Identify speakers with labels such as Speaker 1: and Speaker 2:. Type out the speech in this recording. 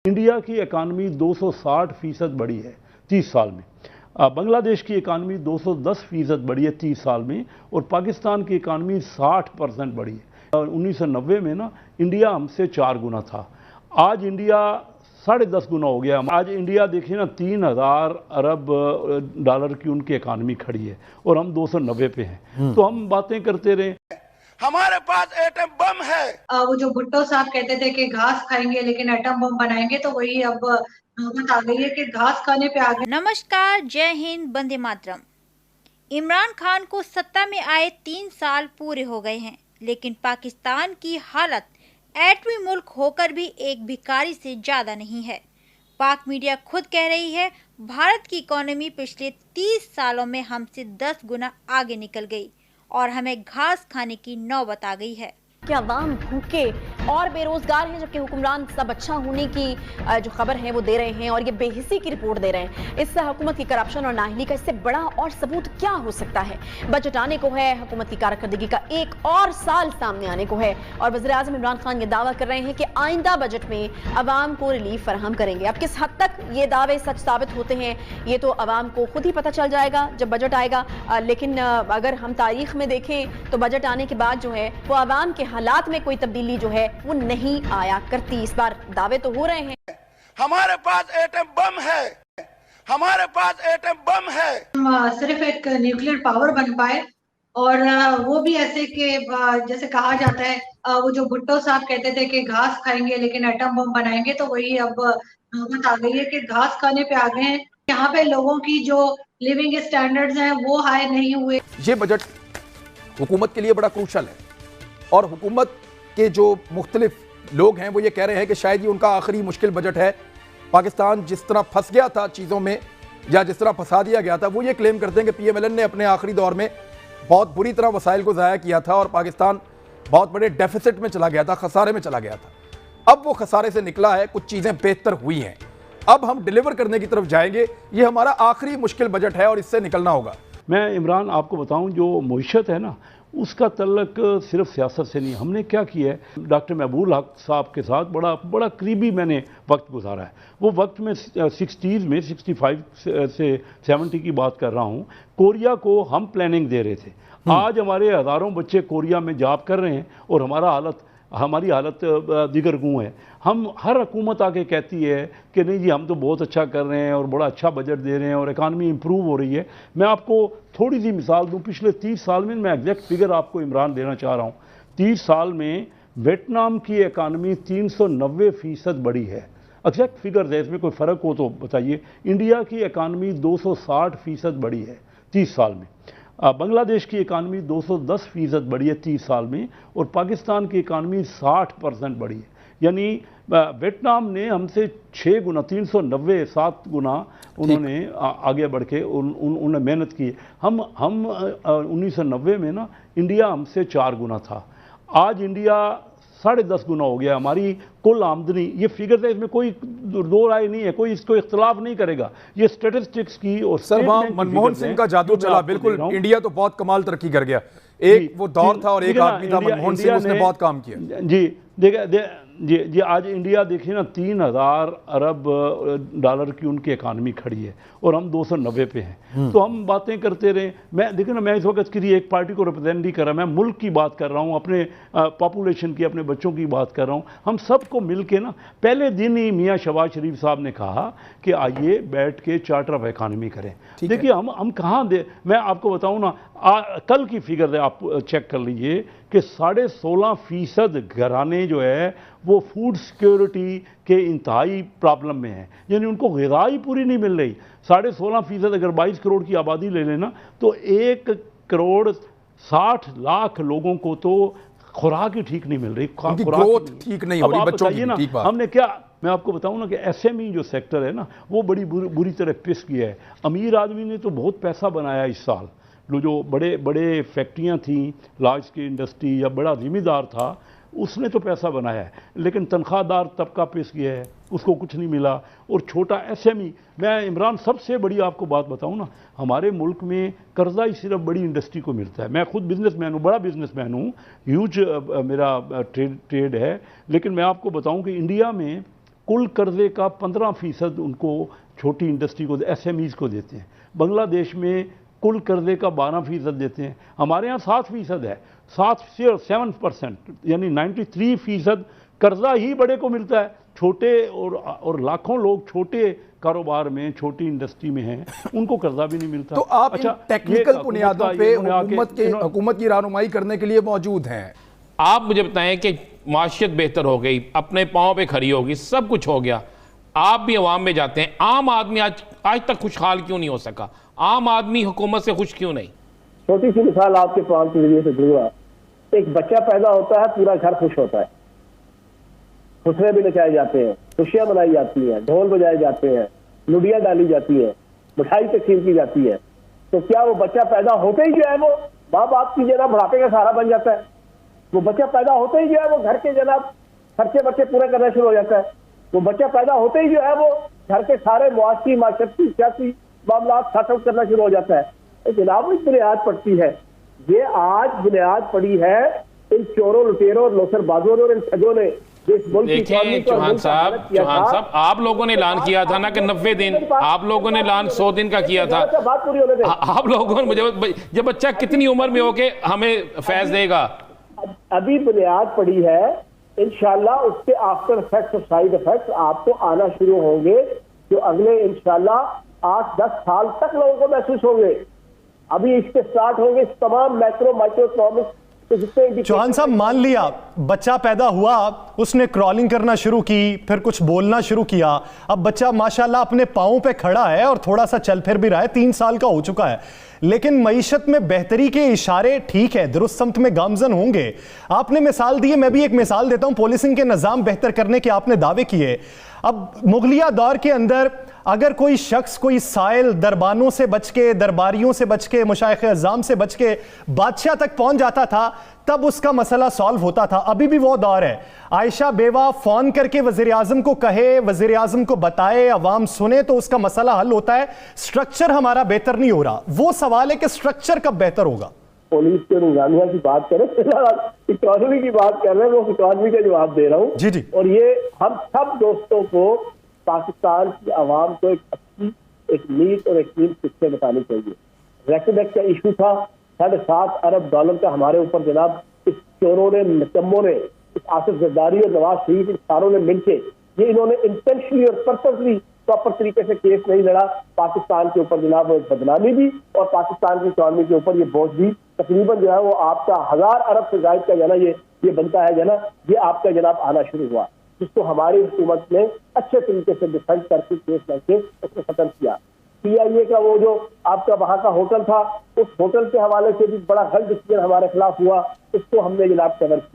Speaker 1: India की economy 260% बढ़ी है 30 साल में। बांग्लादेश की इकानमी 210% बढ़ी है 30 साल में, और पाकिस्तान की इकानमी 60% बढ़ी है। 1990 में ना इंडिया हमसे 4 गुना था, आज इंडिया 10.5 गुना हो गया। आज इंडिया देखिए ना 3000 अरब डॉलर की उनकी इकानमी खड़ी है और हम 290 पे हैं। तो हम बातें करते रहे,
Speaker 2: हमारे पास एटम बम है।
Speaker 3: वो जो भुट्टो साहब कहते थे कि घास खाएंगे लेकिन एटम बम बनाएंगे, तो वही अब नौबत आ गई है कि घास खाने पे आ गए।
Speaker 4: नमस्कार, जय हिंद, वंदे मातरम। इमरान खान को सत्ता में आए 3 साल पूरे हो गए हैं, लेकिन पाकिस्तान की हालत एटमी मुल्क होकर भी एक भिखारी से ज्यादा नहीं है। पाक मीडिया खुद कह रही है भारत की इकोनॉमी पिछले 30 सालों में हमसे 10 गुना आगे निकल गई और हमें घास खाने की नौबत आ गई है।
Speaker 5: कि अवाम भूखे और बेरोजगार हैं, जबकि हुक्मरान सब अच्छा होने की जो खबर है वो दे रहे हैं और ये बेहिसी की रिपोर्ट दे रहे हैं। इस हुकूमत की करप्शन और नाअहली का इससे बड़ा और सबूत क्या हो सकता है। बजट आने को है, हुकूमत की कारकर्दगी का एक और साल सामने आने को है और वज़ीर आज़म इमरान खान ये दावा कर रहे हैं कि आइंदा बजट में अवाम को रिलीफ फराहम करेंगे। अब किस हद तक ये दावे सच साबित होते हैं ये तो अवाम को खुद ही पता चल जाएगा जब बजट आएगा। लेकिन अगर हम तारीख में देखें तो बजट आने के बाद जो है वो अवाम के हालात में कोई तब्दीली जो है वो नहीं आया करती। इस बार दावे तो हो रहे हैं
Speaker 2: हमारे पास एटम बम है, हमारे पास एटम बम है।
Speaker 3: सिर्फ एक न्यूक्लियर पावर बन पाए, और वो भी ऐसे कि जैसे कहा जाता है, वो जो भुट्टो साहब कहते थे कि घास खाएंगे लेकिन एटम बम बनाएंगे, तो वही अब नौबत आ गई है कि घास खाने पे आ गए हैं। यहाँ पे लोगों की जो लिविंग स्टैंडर्ड्स हैं वो हाई नहीं हुए।
Speaker 6: ये बजट हुकूमत के लिए बड़ा क्रूशल है और हुकूमत के जो मुख्तलिफ लोग हैं वो ये कह रहे हैं कि शायद ये उनका आखिरी मुश्किल बजट है। पाकिस्तान जिस तरह फंस गया था चीज़ों में या जिस तरह फंसा दिया गया था, वो ये क्लेम करते हैं कि PMLN ने अपने आखिरी दौर में बहुत बुरी तरह वसाइल को ज़ाया किया था और पाकिस्तान बहुत बड़े डेफिसिट में चला गया था, खसारे में चला गया था। अब वो खसारे से निकला है, कुछ चीज़ें बेहतर हुई हैं, अब हम डिलीवर करने की तरफ जाएंगे। ये हमारा आखिरी मुश्किल बजट है और इससे निकलना होगा।
Speaker 1: मैं इमरान आपको बताऊं, जो मईशत है ना उसका तल्लक सिर्फ सियासत से नहीं। हमने क्या किया है, डॉक्टर महबूब हक साहब के साथ बड़ा करीबी मैंने वक्त गुजारा है। वो वक्त में 60s में 65 से 70 की बात कर रहा हूँ। कोरिया को हम प्लानिंग दे रहे थे। आज हमारे हज़ारों बच्चे कोरिया में जॉब कर रहे हैं और हमारी हालत दिगर गूँ है। हम हर हुकूमत आके कहती है कि नहीं जी हम तो बहुत अच्छा कर रहे हैं और बड़ा अच्छा बजट दे रहे हैं और इकानमी इंप्रूव हो रही है। मैं आपको थोड़ी सी मिसाल दूं, पिछले 30 साल में मैं एग्जैक्ट फिगर आपको इमरान देना चाह रहा हूं। 30 साल में वियतनाम की इकानमी 390% बढ़ी है। एग्जैक्ट फिगर है, इसमें कोई फ़र्क हो तो बताइए। इंडिया की इकानमी 260% बढ़ी है 30 साल में। बांग्लादेश की इकानमी 210% बढ़ी है 30 साल में, और पाकिस्तान की इकानमी 60% बढ़ी है। यानी वियतनाम ने हमसे 6 गुना 390 7 गुना उन्होंने आगे बढ़ के उन्होंने मेहनत की। हम 1990 में ना इंडिया हमसे 4 गुना था, आज इंडिया 10.5 गुना हो गया। हमारी कुल आमदनी, ये फिगर है, इसमें कोई दो राय नहीं है, कोई इसको इख्तलाफ नहीं करेगा। ये स्टेटिस्टिक्स की और
Speaker 6: सर वहां मनमोहन सिंह का जादू चला, बिल्कुल इंडिया तो बहुत कमाल तरक्की कर गया। एक वो दौर था और एक आदमी था मनमोहन सिंह, उसने बहुत काम किया।
Speaker 1: जी जी आज इंडिया देखिए ना 3000 अरब डॉलर की उनकी इकानमी खड़ी है और हम 290 पे हैं। तो हम बातें करते रहे। मैं देखिए ना, मैं इस वक्त किसी एक पार्टी को रिप्रेजेंट नहीं कर रहा, मैं मुल्क की बात कर रहा हूँ, अपने पॉपुलेशन की, अपने बच्चों की बात कर रहा हूँ। हम सबको मिल के ना पहले दिन ही मियाँ शहबाज शरीफ साहब ने कहा कि आइए बैठ के चार्टर ऑफ इकानमी करें। देखिए हम कहाँ दे, मैं आपको बताऊँ ना, कल की फिगर है, आप चेक कर लीजिए कि 16.5% घराने जो है वो फूड सिक्योरिटी के इंतहाई प्रॉब्लम में है, यानी उनको ग़िज़ा ही पूरी नहीं मिल रही। 16.5% अगर 22 करोड़ की आबादी ले लेना तो 1 करोड़ 60 लाख लोगों को तो खुराक ही ठीक नहीं मिल रही,
Speaker 6: ग्रोथ ठीक नहीं हो रही बच्चों की।
Speaker 1: ना हमने क्या, मैं आपको बताऊं ना कि SME जो सेक्टर है ना वो बड़ी बुरी तरह पिस गया है। अमीर आदमी ने तो बहुत पैसा बनाया इस साल, जो बड़े फैक्ट्रियां थी, लार्ज स्केल इंडस्ट्री या बड़ा जिम्मेदार था, उसने तो पैसा बनाया है, लेकिन तनख्वाहदार तबका पिस गया है, उसको कुछ नहीं मिला। और छोटा SME, मैं इमरान सबसे बड़ी आपको बात बताऊं ना, हमारे मुल्क में कर्जा ही सिर्फ बड़ी इंडस्ट्री को मिलता है। मैं खुद बिजनेसमैन हूँ, बड़ा बिजनेसमैन हूँ, ह्यूज मेरा ट्रेड है, लेकिन मैं आपको बताऊं कि इंडिया में कुल कर्जे का 15% उनको छोटी इंडस्ट्री को, SMEs को देते हैं। बांग्लादेश में कुल कर्जे का 12% देते हैं, हमारे यहाँ 7% है, 7% यानी 93% कर्जा ही बड़े को मिलता है। छोटे और लाखों लोग छोटे कारोबार में, छोटी इंडस्ट्री में हैं, उनको कर्जा भी नहीं मिलता।
Speaker 6: तो आप इन टेक्निकल बुनियादों पे हुकूमत की रहनुमाई करने के लिए मौजूद हैं।
Speaker 7: आप मुझे बताएं कि माशियत बेहतर हो गई, अपने पांव पे खड़ी होगी, सब कुछ हो गया, आप भी अवाम में जाते हैं, आम आदमी आज तक खुशहाल क्यों नहीं हो सका? आम आदमी हुकूमत से खुश क्यों नहीं?
Speaker 8: छोटी सी मिसाल आपके पांव के जरिए से दूंगा। एक बच्चा पैदा होता है, पूरा घर खुश होता है, खुशियां भी नचाए जाते हैं, खुशियां मनाई जाती हैं, ढोल बजाए जाते हैं, लुडियां डाली जाती है, मिठाई तकसीम की जाती है। तो क्या वो बच्चा पैदा होते ही जो है वो माँ बाप की जनाब बुढ़ापे का सहारा बन जाता है? वो बच्चा पैदा होते ही जो है वो घर के जनाब खर्चे बच्चे पूरे करना शुरू हो जाता है? वो बच्चा पैदा होते ही जो है वो घर के सारे मुआशी माशरती सियासी मामला सॉर्ट आउट करना शुरू हो जाता है। जनाब एक बुनियाद पड़ती है, ये आज बुनियाद पड़ी है इन चोरों, लुटेरों और लोसरबाजों ने और इन ठगों ने।
Speaker 7: देखिए चौहान साहब, आप लोगों ने ऐलान किया था ना कि 90 दिन, आप लोगों ने ऐलान 100 दिन का किया था।
Speaker 8: बात पूरी होने दें।
Speaker 7: आप लोगों ने मुझे, जब बच्चा कितनी उम्र में होके हमें फैज देगा?
Speaker 8: अभी बुनियाद पड़ी है, इंशाल्लाह उसके आफ्टर इफेक्ट्स और साइड इफेक्ट्स आपको आना शुरू होंगे, जो अगले इंशाल्लाह 8-10 साल तक लोगों को महसूस होंगे। अभी इसके स्टार्ट होंगे तमाम मैक्रो माइक्रो इकोनॉमिक्स।
Speaker 9: चौहान साहब, मान लिया बच्चा पैदा हुआ, उसने क्रॉलिंग करना शुरू की, फिर कुछ बोलना शुरू किया, अब बच्चा माशाल्लाह अपने पांवों पे खड़ा है और थोड़ा सा चल फिर भी रहा है, 3 साल का हो चुका है, लेकिन मईशत में बेहतरी के इशारे ठीक है, दुरुस्त समत में गामजन होंगे। आपने मिसाल दी है, मैं भी एक मिसाल देता हूं, पुलिसिंग के निज़ाम बेहतर करने के आपने दावे किए। अब मुगलिया दौर के अंदर अगर कोई शख्स कोई साइल दरबानों से बच के, दरबारियों से बच के, मुशाइख अज़ाम से बच के बादशाह तक पहुंच जाता था, तब उसका मसला सॉल्व होता था। अभी भी वो दौर है, आयशा बेवा फोन करके वजीर आजम को कहे, वजीर आजम को बताए, अवाम सुने तो उसका मसला हल होता है। स्ट्रक्चर हमारा बेहतर नहीं हो रहा। वो सवाल है कि स्ट्रक्चर कब बेहतर होगा?
Speaker 8: पुलिस के निगरानिया की बात करें, इकोनॉमी की बात कर रहे हैं, वो इकोनॉमी का जवाब दे रहा हूँ।
Speaker 9: जी जी।
Speaker 8: और ये हम सब दोस्तों को, पाकिस्तान की आवाम को एक अच्छी, एक नीट और एक नीट शिक्षा बतानी चाहिए। रेकमेक्ट का इशू था, $7.5 अरब का हमारे ऊपर जनाब इस चोरों ने, निकम्मों ने, इस आसिफ जरदारी और नवाज शरीफ, इन सारों ने मिलके ये इन्होंने इंटेंशनली और पर्पसली प्रॉपर तरीके से केस नहीं लड़ा। पाकिस्तान के ऊपर जनाब वो बदनामी भी और पाकिस्तान की इकॉनमी के ऊपर ये बोझ भी तकरीबन जो है वो आपका 1000 अरब से ज्यादा का जना ये बनता है जना, ये आपका जनाब आना शुरू हुआ, जिसको हमारी हुकूमत ने अच्छे तरीके से डिफेंड करके केस लड़के उसको खत्म किया। CIA का वो जो आपका वहां का होटल था, उस होटल के हवाले से भी बड़ा गलत डिसीजन हमारे खिलाफ हुआ, उसको हमने जनाब कवर किया।